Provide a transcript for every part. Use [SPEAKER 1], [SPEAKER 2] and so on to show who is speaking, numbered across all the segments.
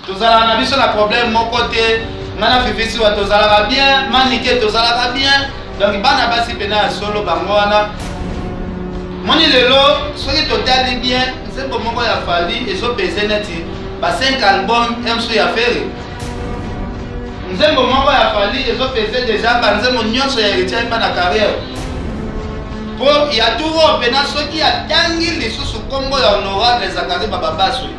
[SPEAKER 1] tozala na biso na problème mon côté ngana fifisi wa tozala bien manike tozala bien donc bana basi pena solo bango wana moni lelo soki totali bien nzembo moko ya Fally ezo pese neti ba 5 albums emso ya fere nzembo moko ya Fally ezo pese déjà ba nzembo nyonso ya héritier pa na carrière po ya turo pena soki atangi lisusu kombo ya honorable Zakari Baba Baswe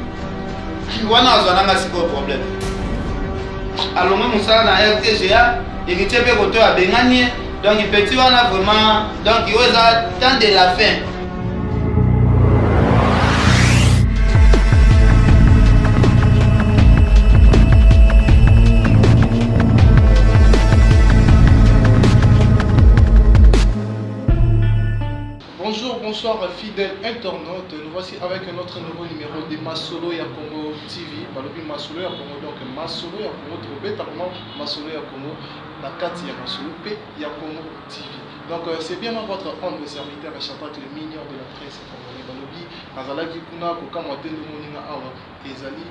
[SPEAKER 1] wana azwananga siko problème alongo musala na RTGA héritier pe koto abengani donc petit wana vraiment donc il eza temps de la fin.
[SPEAKER 2] Bonsoir fidèles internautes, nous voici avec notre nouveau numéro de Masolo ya Congo TV. Balobi Masolo ya Congo, donc Masolo ya Congo, troubétablement Masolo ya Congo, la carte ya Masolo P ya Congo TV. Donc c'est bien votre humble serviteur et chantant le mignon de la presse congolaise. Balobi Azalaki Kuna, Kokamate de Moninga Awa, Ezali,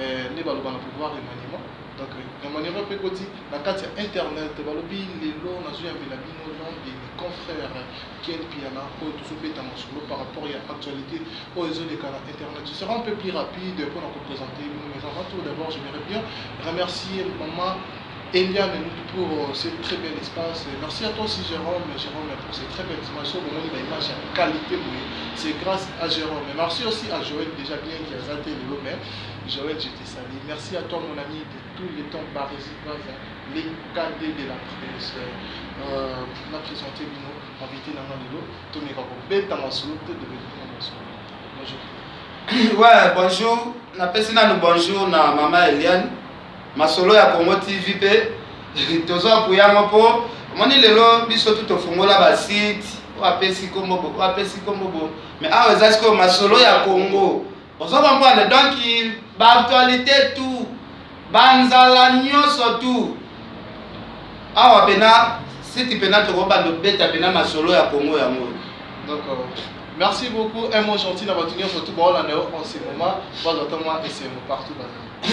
[SPEAKER 2] ne Baloba na pouvoir remaniement. Donc remaniement Pekoti, la carte internet, Balobi Lelo, Nazu Yavelabino, nom des confrères Ken Piana, tout ce par rapport à l'actualité aux réseaux des canaux internet. Ce sera un peu plus rapide pour nous présenter. Mais avant tout, d'abord, j'aimerais bien remercier maman Eliane pour ce très bel espace. Merci à toi aussi, Jérôme, pour ces très belles images. Au moment où l'image a qualité, c'est grâce à Jérôme. Et merci aussi à Joël, déjà bien qui a zaté le lot, mais Joël, je te salue. Merci à toi, mon ami, de tous les temps parisiens, les cadets de la presse. On a présenté nous invité dans le lot.
[SPEAKER 1] Bonjour. Ouais, bonjour. Bonjour na maman Eliane. Masolo ya Congo TV pe. Tozo apuyango po. Moni lelo biso tout ofungola ba site. Apesi kombo. Mais ah est-ce que Masolo ya Congo. Ozo comprendre donc ba actualité tout. Banzala nyonso tout. Awa pena si tu peux notre roba de bête à Masolo ya Congo ya mo.
[SPEAKER 2] Donc merci beaucoup, un mot gentil dans votre union surtout bon là en ce moment, pas moi et c'est partout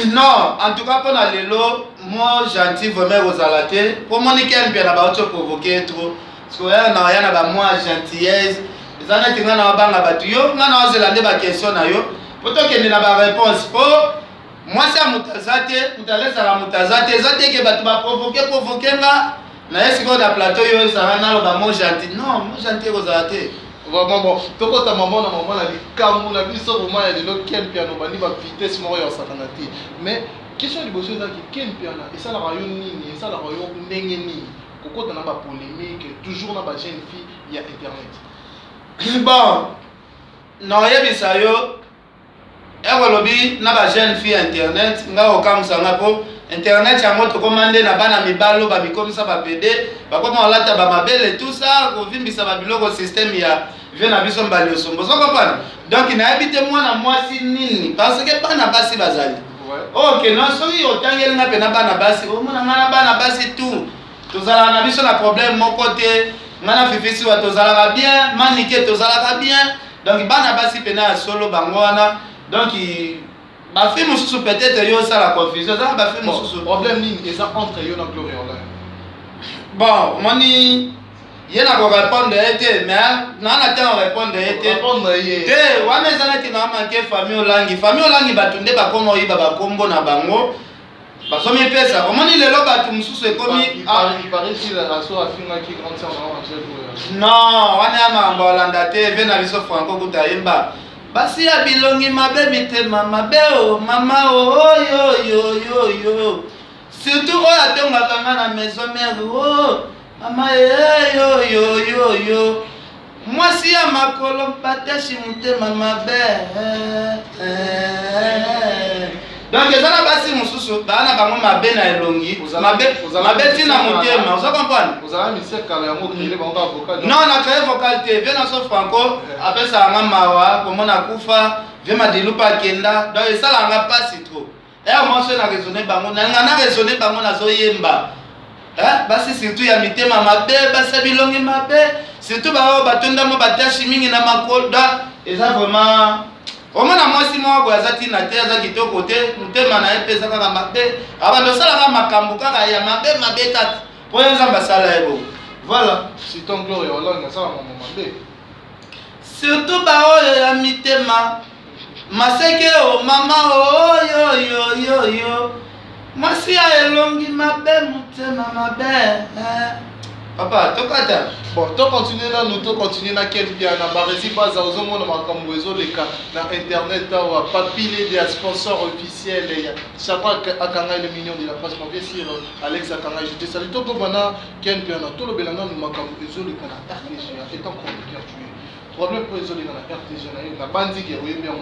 [SPEAKER 1] non, en tout cas pour la lelo, moi gentil vraiment aux alatés. Pour mon nickel bien là-bas tu provoquer trop. Parce que là na yana ba moi gentillesse. Les années tinga na banga batu yo, nga na ozela ba question na yo. Poto ke na ba réponse po moi c'est mutazate, mutalesa la mutazate, zate ke batu ba provoquer nga. Na est-ce que dans plateau yo ça na ba moi gentil. Non, moi gentil aux alatés.
[SPEAKER 2] Vraiment bon, toko ta maman la kamu la biso moment ya lelo ken piano bani ba vitesse moko ya sakanati. Mais question de bosso ça qui ken piano et ça la rayon nini, et ça la rayon ndenge nini. Koko na ba polémique toujours na ba jeune fille ya internet.
[SPEAKER 1] Bon, non yebisa yo lobby na ba jeune fille internet nga okamsa ngapo internet yango to commande na bana mibalo ba bikomisa ba PD ba koma olata ba mabele tout ça ko vimbisa ba biloko système ya vient na biso mbali osombo so comprendre donc na habite mwana mwasi nini parce que bana basi bazali OK non soki otangeli na pena bana basi o mona ngana bana basi tout tozala na biso na problème mon côté ngana fifisi wa tozala bien manike tozala bien donc bana basi pena solo bango wana donc ma fille mususu peut-être yo ça la confusion ça ba fille mususu
[SPEAKER 2] problème ni et ça entre yo na Gloriole.
[SPEAKER 1] Bon moni yena ko répondre été mais na na temps répondre été wana ezana ti na manke famille olangi batunde ba komo yiba ba kombo na bango ba somi pesa moni lelo batu mususu ekomi
[SPEAKER 2] il paraît qu'il a so afinga ki grand sœur na Angel.
[SPEAKER 1] Non wana ma mbolanda te vena biso franco kutayemba basi ya bilongi mabe mitema mabe o mama o yo surtout o atongaka nga na maison mère o mama yo mwasi ya makolo pateshi mutema mabe donc ezala basi mususu bana bango mabe na elongi mabe tina mutema ozo comprendre
[SPEAKER 2] ozala misère kala yango kile bango avocat
[SPEAKER 1] non na créé vocal te vena so franco apesa nga mawa komona kufa vema dilupa kenda donc esala nga pasi trop moi je na raisonner bango na raisonner bango na zo yemba basi surtout ya mitema mabe basi bilongi mabe surtout ba batonda mo batashi mingi na makolo da eza vraiment omona mwasi moko azati na te aza kitoko te mutema na epesa kaka mabe abando sala kaka makambo kaka ya mabe kaka po nzamba sala ebo voilà
[SPEAKER 2] si ton gloire Hollande ça maman mabe
[SPEAKER 1] surtout ba oyo ya mitema maseke o mama yo mwasi ya elongi mabe mutema mabe papa tokata
[SPEAKER 2] bon to continuer là nous to continuer na quel bien na barezi baza ozomona makambo ezoleka na internet awa papile des sponsors officiels ya chapa akanga le million de la presse mon bien sûr Alex akanga je te salue to bana quel bien na to le belanga nous makambo ezoleka na RTG étant chroniqueur tu es problème pour ezoleka na RTG na bandi ke oui bien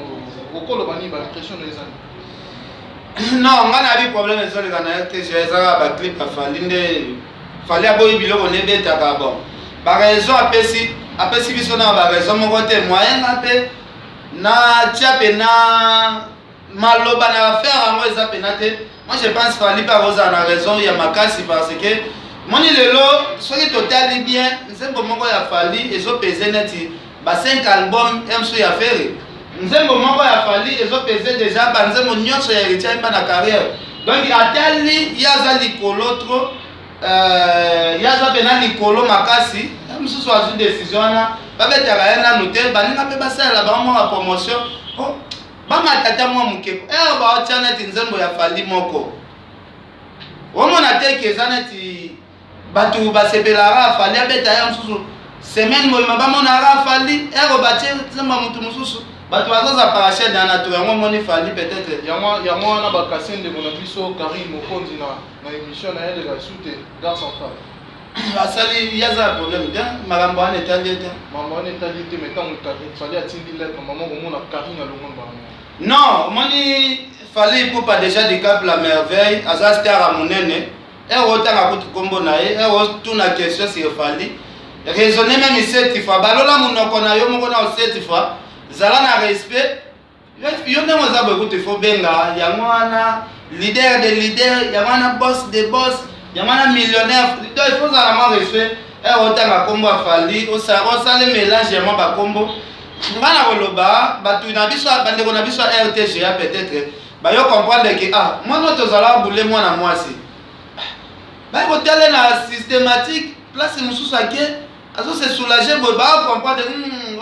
[SPEAKER 2] okolo bani ba impression les amis
[SPEAKER 1] non ngana bi problème ezoleka na RTG ezaka ba clip afalinde fallait aboyi biloko nebetaka bon baraison apesi biso na baraison moko te moyen na mpe na tia mpe na maloba na affaire yango eza pena te moi je pense fali mpe akozala na raison ya makasi parce que moni lelo soki totali bien nzembo moko ya fali ezopese neti ba 5 album emso ya fere nzembo moko ya fali ezopese déjà banzembo nyonso ya héritier mpa na carrière donc atali ye aza likolo trop yaza pena likolo makasi mosusu azwi décision wana babetaka ye nanu te baninga mpe basalela bango mwa promotion bamatata mwa mokeko baotya neti nzembo ya fali moko omona teke eza neti bato basepelaka fali abeta ye mosusu semaine moyima bamonaka fali batie nzembo ya motu mosusu bato bazoza parachede na to yango moni fali peut-être
[SPEAKER 2] yango wana bakasi ndeko na biso Karim Mokonzi na émission na ye la soute dans son frère
[SPEAKER 1] asali yaza problème bien makambo wana etali te
[SPEAKER 2] maman wana etali te mais ntango fali atindi lettre maman komona Karim na longo bango
[SPEAKER 1] non omoni fali ipupa déjà du cap la merveille aza star a monene otanga kutu kombo na ye otuna question sur fali raisonner même 7 fois balola monoko na yo moko na 7 fois zala na respect yo ndenge oza boye kutu ifo benga yango wana leader de leader yango wana boss de boss yango wana millionnaire donc il faut zala mwa respect otanga kombo ya fali osale mélange ya mwa bakombo nga na koloba bato na biso bandeko na biso ya RTGA peut-être bayo comprendre ke mwana tozala bule mwana mwasi baye kotele na systématique place mosusu ake azo se soulager boye baya comprendre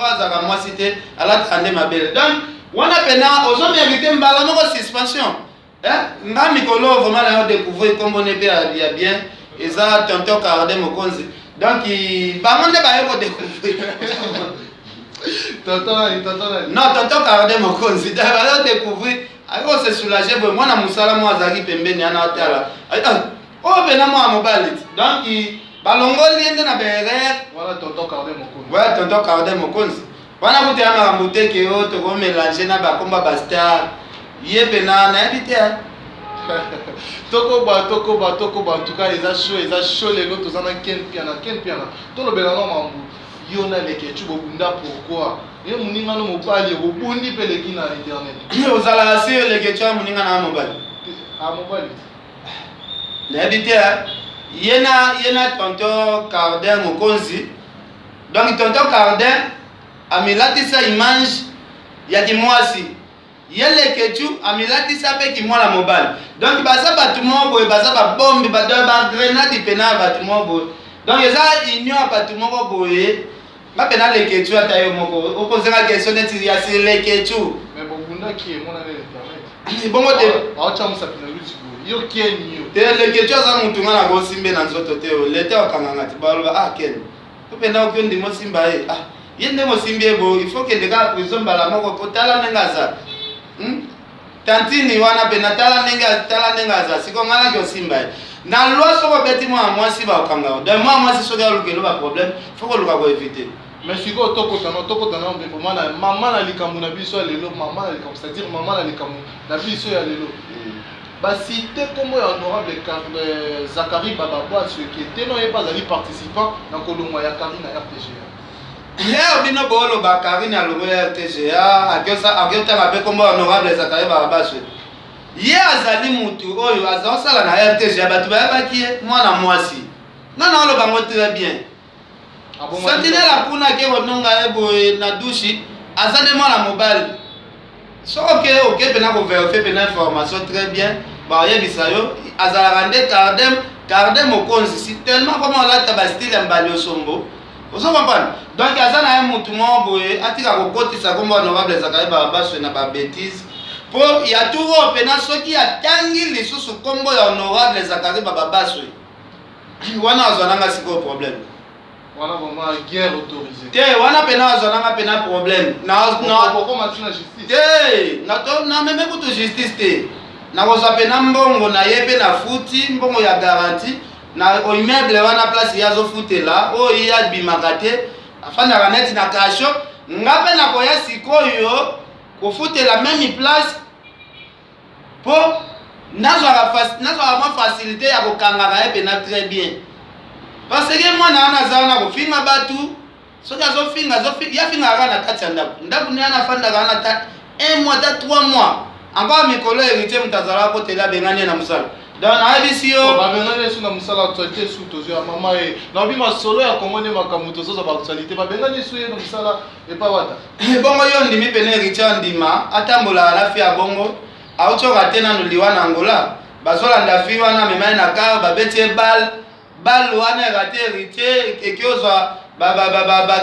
[SPEAKER 1] azaka mwasi te alata nde mabele donc wana pena ozomérite mbala moko suspension nga mikolo vraiment na yo découvrir kombo ne mpe ya bien eza tonton Carde Mokonzi donc bango nde baye kodécouvrir non tonton Carde Mokonzi baye découvrir ako se soulager boye mwana mosala mo azalaki pembeni ana otala oyo pena mwana mobali donc balongoli ende na berere
[SPEAKER 2] voilà tonton Carde Mokonzi
[SPEAKER 1] ouais tonton Carde Mokonzi wana kutu ya makambo te ke yo tokomélange na bakomba bastar ye pena nayebi te
[SPEAKER 2] tokoba en tout cas eza chaud lelo toza na ken piana tolobela no mambu yo na leketu bobunda pourquoi ye moninga no mobali obundi mpe leki na internet
[SPEAKER 1] ozalaka si yo leketu ya moninga na mobali
[SPEAKER 2] mobali
[SPEAKER 1] nayebi te ye na tonton Carde Mokonzi donc tonton Carde amilatisa image ya kimwasi ye leketu amilatisa mpe kimwana mobali donc baza bato moko boye baza babombi bagrenade pena bato moko boye donc eza union ya bato moko boye nga pena leketu ata yo moko okozenga question neti ya si leketu
[SPEAKER 2] mais bobundaki emona na internet
[SPEAKER 1] bongo te
[SPEAKER 2] aotya mosapi na luti boye yo keni yo
[SPEAKER 1] te leketu aza motu nga na kosimbe na nzoto te lete okanganga ti baloba keni opena okio ndimo osimba ye ye ndenge osimbi ye boye il faut kende kaka prison mbala moko po tala ndenge aza tantini wana pena tala ndenge aza siko ngalaki osimba ye na loi soko obeti mwana mwasi bakokangao donc mwana mwasi soki alukelo baproblème faut koluka koevite
[SPEAKER 2] mais sikoyo tokotana mbeko mama na likambo na biso ya lelo mama na likambo c'est-à-dire mama na likambo na biso ya lelo basite kombo ya honorable Zakari Bababwa soki eteno ye bazali participant na kolongwa ya Kari na RTGA
[SPEAKER 1] obino booloba Karine alongo ya RTGA akiotanga mpe kombo honorable Zakari Bababwa ye azali mutu oyo azosala na RTGA bato bayebaki ye mwana mwasi nga na oloba ngo très bien sentinelle apunaki kononga ye boye na dushi aza nde mwana mobali ok pena ko vérifier pena information très bien ba yebisa yo azala rende Cardem mokonzi si tellement comme on l'a tabastile mbali osombo vous comprenez donc azana un mutu mo boye atika ko kotisa comme honorable Zakaria Barabaswe na ba bêtise pour ya tout pena soki atangi lisusu kombo ya honorable Zakaria Barabaswe wana azonanga siko problème
[SPEAKER 2] wana vraiment guerre autorisée
[SPEAKER 1] te wana pena azonanga pena problème na
[SPEAKER 2] pourquoi maintenant justice
[SPEAKER 1] te na même kutu justice te na kozwa pena mbongo na ye pe na futi mbongo ya garantie na immeuble wana place ya zo futela o ya bimaka te afandaka neti na kasho nga pe na koya sikoyo kofutela même place po nazwaka mwa facilité ya kokangaka ye pena très bien parce que mwana wana aza wana kofinga batu soki azofinga yafingaka na kati ya ndako ne ana afandaka wana ta 1 mois ta 3 mois encore mikolo héritier mutazala kotela bengani na musala donc nayebisi yo
[SPEAKER 2] babengani esu na musala actualité esu tozwi ya mama ye nabi masolo ya kongo nde makambo tozoza baactualité babengani esu ye na musala epa wata
[SPEAKER 1] bongo yo ndimi pene héritier ndima atambolaka na fi ya bongo autyoka te nanu liwa na ngola bazolanda fi wana memai na kar babeti ye bal wana erate héritier eki ozwa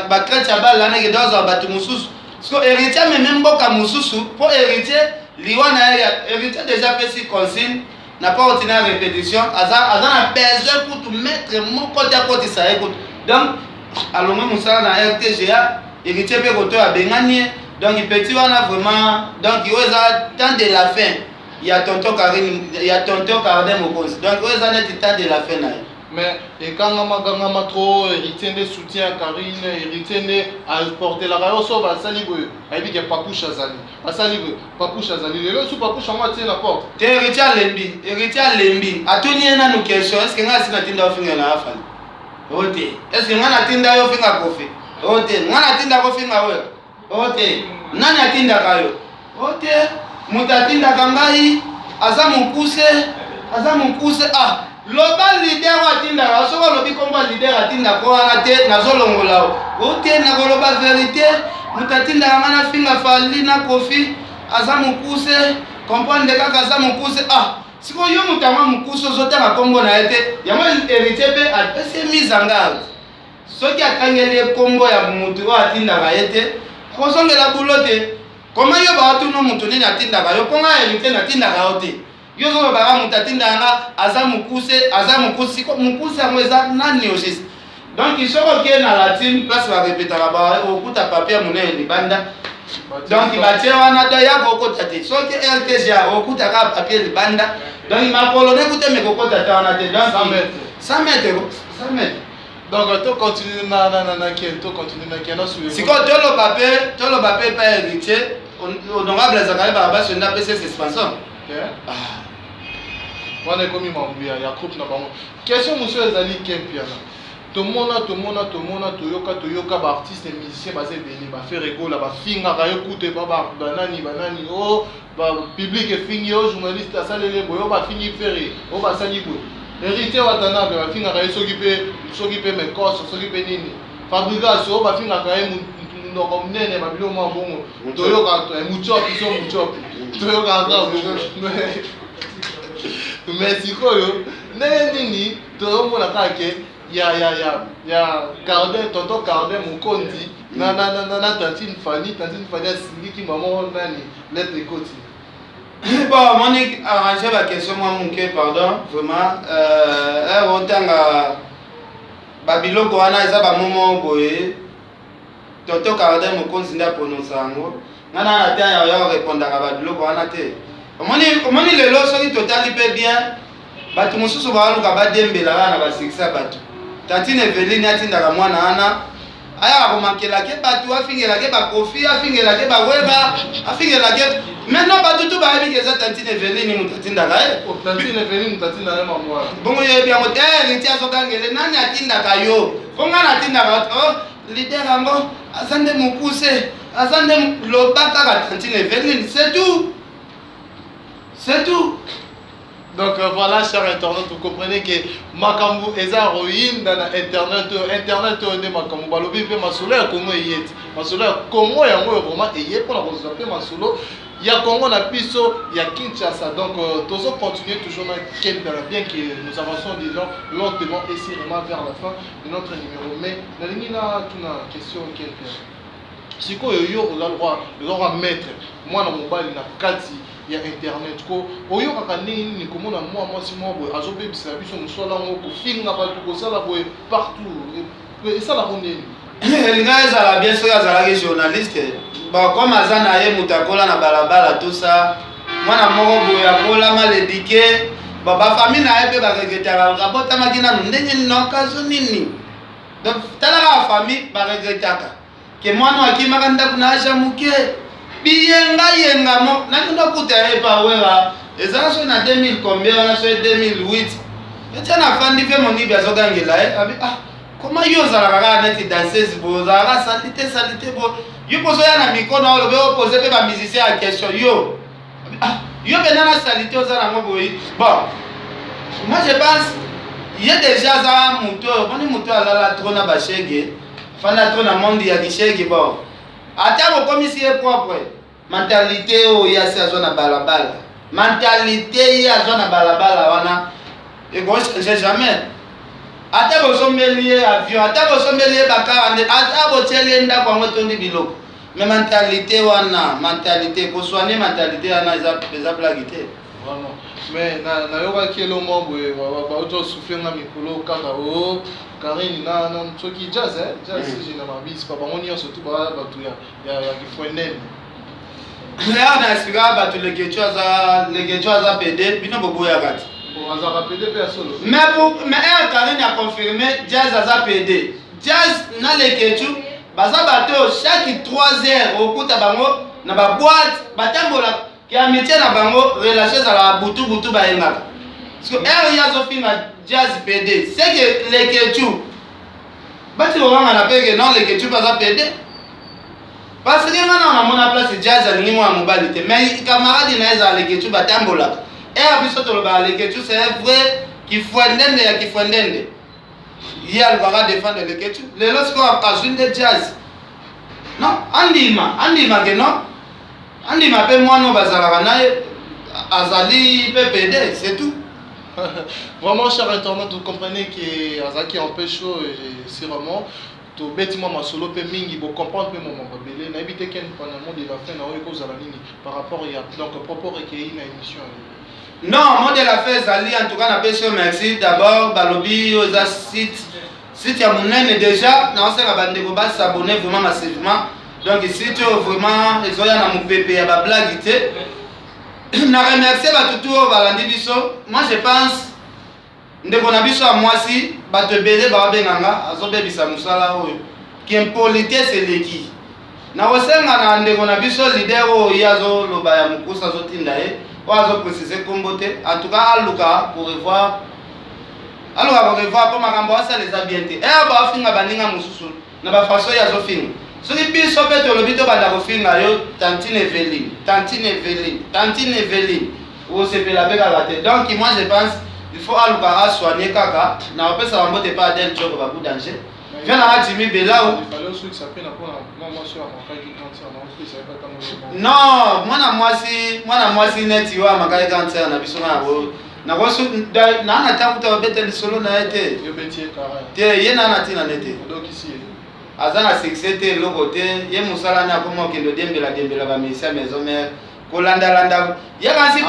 [SPEAKER 1] bakrete ya bal wana ekede ozwa bato mosusu so héritier meme mboka mosusu mpo héritier liwa na ye héritier déjà pesi consigne na pas ordinaire répétition aza na besoin kutu maître moko te akotisa ye kutu donc alongwe mosala na RTGA héritier mpe koto abengani ye donc petit wana vraiment donc oyo eza temps de la fin ya tonton Cardem mokonzi donc oyo eza neti temps de la fin na ye
[SPEAKER 2] mais ekangama trop héritier nde soutien ya Karine héritier nde aportelaka yo so basali boye ayebi ke papouche azali basali boye papouche azali lelo su papouche yango atie na porte
[SPEAKER 1] te héritier alembi atuni ye nanu question est ce que nga asi natinda ofinga na afani ote est ce que nga natinda yo ofinga kofi ote nga natinda kofinga oyo ote nani atindaka yo ote moto atindaka ngai aza mokuse loba leader atindaka soki olobi kombo leader atindaka wana te nazolongola o te nakoloba vérité moto atindaka nga nafinga fali na kofi aza mokuse comprendre kaka aza mokuse sikoyo yo moto yango mokuse ozotanga kombo na ye te yango héritier mpe apesi mise en garde soki atangeli kombo ya moto oyo atindaka ye te akozongela bulo te koma yo baatuna moto nini atindaka yo mponga héritier natindaka yo te yo zo baba moto atindaka nga aza mokuse yango eza nani ogiste donc soki okeye na latine place barepetaka okuta papier monene libanda donc batie wana do ya kokota te soki RTGA okutaka papier libanda donc makolo nekute mekokota te wana te donc 100 mètres
[SPEAKER 2] donc to continue na kien na suivi
[SPEAKER 1] sikoyo toloba pe pa héritier honorable Zakaria Barabaswe nda pese suspension
[SPEAKER 2] wana ekomi mambu ya groupe na bango question mosusu ezali kempiana tomona toyoka baartiste musicien baza ebele bafe regola bafingaka yo kutu banani public efingi yo journaliste asaleli boye o bafingi fere o basali boye héritier watanabe bafingaka ye soki mpe mekoso soki mpe nini fabrication o bafingaka ye ndoko munene babilo mwa bongo toyoka muchopi toyokaka mais sikoyo ndenge nini tozomona kake ya tonton Cardem mokonzi na tantine Fanny asingiki mama nani lettre ekoti
[SPEAKER 1] bon moni arranger baquestion mwa moke pardon vraiment otanga babiloko wana eza bamomo boye tonton Cardem mokonzi nde aprononce yango nga na te ya korépondaka babiloko wana te omoni lelo soki totali mpe bien bato mosusu baluka badembela wana na basikisa ya bato tantine Eveline atindaka mwana wana ayaka komankelake bato afingelake bakofi afingelake baweba afingelake maintenant bato tu bayebi ke eza tantine Eveline moto atindaka bongo yebi yango te héritier azokangele nani atindaka yo bonga natindaka lider yango aza nde mokuse aza nde loba kaka tantine Eveline c'est tout.
[SPEAKER 2] Donc voilà, chers internautes, vous comprenez que Makambu est un ruine dans Internet on est Makambu. Balobi pe masolo ya Congo yet. Masolo ya Congo yango vraiment yet pour la construire masolo. il y a Congo na biso, il y a Kinshasa. Donc tous continuer toujours bien que nous avançons déjà lentement et sérieusement vers la fin de notre numéro. Mais na une question quelqu'un. Si vous avez le droit de mettre moi dans mon mobile na kati il y a internet ko oyo kakani ni komona moi si moi azobe bisa biso musola ngoko finga ba to kosala boye partout et ça la ronde
[SPEAKER 1] elinga ezala bien sûr azalaki journaliste bon comme aza na ye moto akola na balabala tout ça mwana moko boye akola mal éduqué bon bafamille na ye mpe baregretaka abotamaki nanu ndenge nini na occasion nini donc talaka bafamille baregretaka ke mwana akimaka ndako na aja moke biyenga mo nakindo kuta ye pa wera ezala so na 2000 combien wana so 2008 etia na fandi mpe mongibi azogangela ye abi comment yo ozalaka kaka neti danseuse bo ozalaka salite bo yo mposo oya na mikono olobe opose mpe bamusicien ya question yo yo mpe nana salite oza nango boyi bon moi je pense ye déjà aza moto oyo moni moto alala tro na bashege fanda tro na monde ya kishege bon ata bokomisi ye propre mentalité oyo ye asi azwa na balabala mentalité ye azwa na balabala wana ekochange jamais ata bosombeli ye avion ata bosombeli ye bakara ata botieli ye ndako yango etondi biloko mais mentalité wana mentalité kosoigne mentalité wana eza blagi te
[SPEAKER 2] vraiment mais nayokaki elongo boye bauti osuflenga mikolo kaka o Karine na soki jazz jazz na mabisi pa bango nyonso tu bato ya kifwendene
[SPEAKER 1] leo na expliquer bato lekecho aza pede bino boboyaka te mais Karine a confirmé jazz aza pede jazz na lekecho baza bato chaque 3 heures okuta bango na baboîte batambola ki amitié na bango relation ezala butu bayengaka parce que aire ye azofinga jazz pede c'est que lekechu bati kokanga na peke non lekechu baza pede parce que ngana onamona place jazz alingi mwa mobali te mais camarade na ezala lekechu batambolaka aire biso tolobaka lekechu c'est vrai kifwendende ya kifwendende ye alukaka défendre lekechu lelo sikoyo azwi nde jazz non andima ke non andima mpe mwana oyo bazalaka naye azali mpe pede c'est tout.
[SPEAKER 2] Vraiment, cher internaute, vous comprenez que Azaki est un peu chaud et sûrement. Tu bêtes moi ma solo pe mingi pour comprendre pe mon babélé na habité ken pendant monde de la fin na cause à la ligne par rapport il y a donc propos recueilli na émission.
[SPEAKER 1] Non, monde de la fin zali en tout cas na pêche merci d'abord balobi aux site ya monene déjà na osaka bande ko ba s'abonner vraiment massivement donc ici tu vraiment ezoya na mupepe ya ba blague té na remercier batutu oyo balandi biso. Moi je pense ndeko na biso ya mwasi bato ebele babenganga azobebisa mosala oyo kimpolitesse eleki na kosenga na ndeko na biso lider oyo ye azoloba ya mokusa azotinda ye oyo azoprécise kombo te en tout cas aluka korevoir mpo makambo asala eza bien te eye baofinga baninga mosusu na bafaso oyo azofinga soki biso mpe tolobi tobanda kofinga yo tantine Eveline osepela mpe kaka te donc moi je pense il faut aluka asoigne kaka na opesa bango te pa adel joko babu danger via na Jimmy Belau non mwana mwasi neti yo amakaki cancer na biso na kosu na takuta babete lisolo na ye te ye na ntina ne te aza na succès te eloko te ye mosala ni akoma okende odembela bamisia maison mare kolandalanda yakansi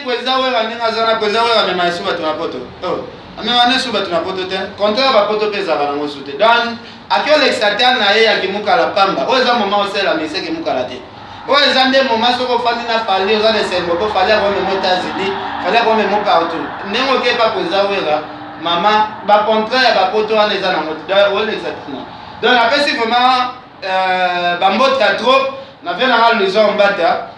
[SPEAKER 1] président wera ndenge aza na président wera amema esu bato na poto amema nesu bato na poto te contraire bapoto mpe ezalaka nango su te donc aki olekisa te na ye akimukala pamba oyo eza moma osala mesi akimukala te oyo eza nde moma soki ofandi na fali oza na esengo po fali akomemo États-Unis fali akomemo partout ndenge okepa président wera mama bacontraire bapoto wana eza nango te olekisa te donc napesi vraiment bambota trop na vient na lezo mbata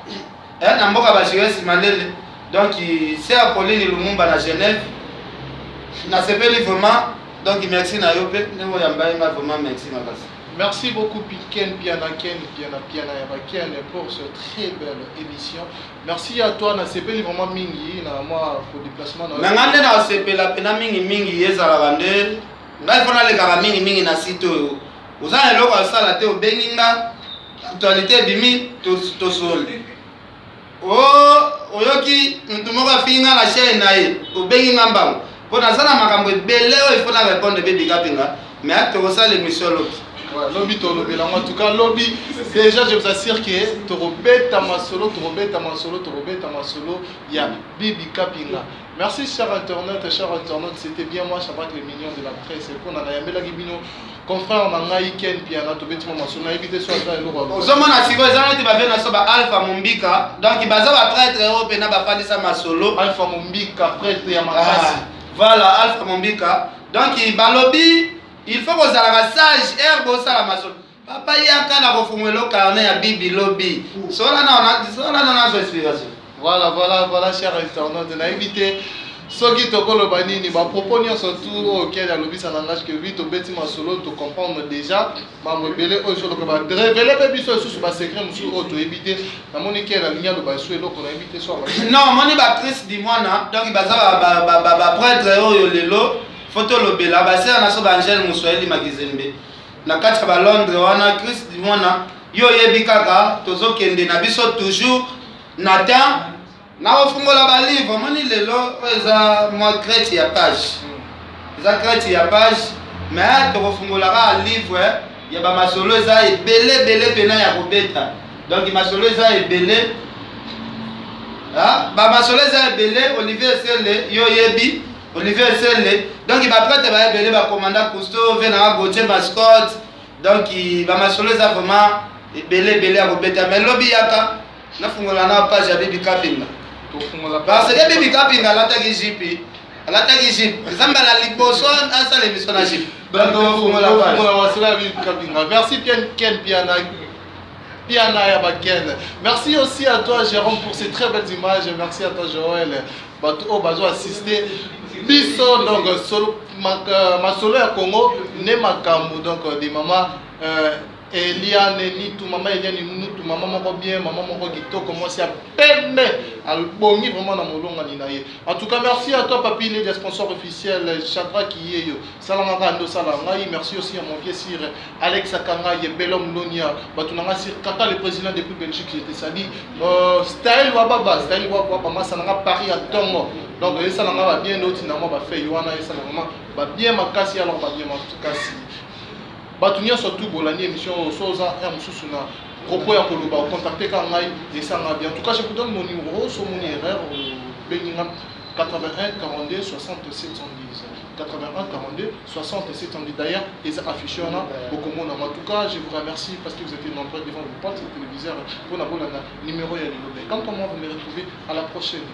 [SPEAKER 1] na mboka bashire simalele donc c'est Apolline Lumumba na Genève na sepeli vraiment donc merci na yo pe nebo ya mbayenga vraiment merci makasi.
[SPEAKER 2] Merci beaucoup Piken Piana pour cette très belle émission. Merci à toi na sepeli vraiment mingi na moi pour déplacement na
[SPEAKER 1] ngande na sepela pena mingi ezala bande ngai fona le kaka mingi na site oyo uza eloko asala te obenginga actualité bimi tosol oyoki mutu moko afinga na chaîne na ye obengi nga mbango mpo nazala makambo ebele oyo ifo na répondre Baby Kapinga mais atokosala émission loki
[SPEAKER 2] lobby tolobela en tout cas lobby déjà je vous assure que torobeta masolo il y a Baby Kapinga. Merci chers internautes, c'était bien moi Shabak les mignons de la presse pour na yamela gibino confrère na ngai Ken Piana to betima masolo na éviter soit ça eloko
[SPEAKER 1] ozomona siko ezana te bave na so ba Alpha Mombika donc baza ba prêtre européen ba fandisa masolo
[SPEAKER 2] Alpha Mombika prêtre ya makasi
[SPEAKER 1] voilà Alpha Mombika donc balobi il faut que ça sage herbe ça la masolo papa yaka na kofungwelo carnet ya bibi lobby sola na inspiration.
[SPEAKER 2] Voilà, chers internautes, on a évité ceux qui te collent banini, ma proposition surtout auquel il lobby ça n'engage que lui, tu bêtis ma solo, tu comprendre déjà, ma rebelle, au jour de révéler baby sur ce secret, monsieur, auto éviter, la monique la ligne de bassou et l'autre, on a évité soit.
[SPEAKER 1] Non, mon Chris dit moi, donc il va prêtre au lelo, photo lobela, basé en asso d'Angèle Moussoeli Magizembe. Na quatre à Londres, on a Chris dit moi, yo yebikaka, tozo kende na biso toujours. Nathan, na ofungola ba livre, moni lelo eza moi crête ya page. Eza crête ya page, mais to ofungola ka livre ya ba masolo eza ebele pena ya kobeta. Donc masolo eza ebele. Ah, ba masolo eza ebele, Olivier Selle, yo yebi, Olivier Selle. Donc il va prêtre ba ebele ba commandant Cousteau, vena Gauthier Mascotte. Donc ba masolo eza vraiment ebele ya kobeta, mais lobi yaka na fungola na page ya Baby Kapinga
[SPEAKER 2] to fungola
[SPEAKER 1] parce que Baby Kapinga alataki jipi zamba la liboso asala émission na jipi donc fungola
[SPEAKER 2] wasala Baby Kapinga. Merci Ken Piana ya Baken. Merci aussi à toi Jérôme pour ces très belles images. Merci à toi Joël bato bazo assister biso donc solo masolo ya Congo ne makambo donc des mamans Eliane ni tout maman Eliane ni tout maman moko bien maman moko kitoko moi c'est à peine al bongi vraiment na molonga ni naye. En tout cas merci à toi papi les sponsors officiels Chadra qui est yo salama kando salama. Merci aussi à mon vieux sire Alex Akanga et Belom Lonia batunanga sir kaka le président depuis Belgique j'étais sali style wa mama sananga Paris à Tongo donc ça va bien d'autres na moi ba fait yoana ça va bien makasi alors ba bien makasi batunia surtout bolani émission soza un mususu na propos ya koloba contacter ka ngai esanga bien. En tout cas je vous donne mon numéro sur mon erreur beningam 81 42 60 710 81 42 60 710 d'ailleurs et ça affiché on a beaucoup monde. En tout cas je vous remercie parce que vous étiez nombreux devant le porte téléviseur pour la numéro ya Lilobe. Quant à moi vous me retrouvez à la prochaine.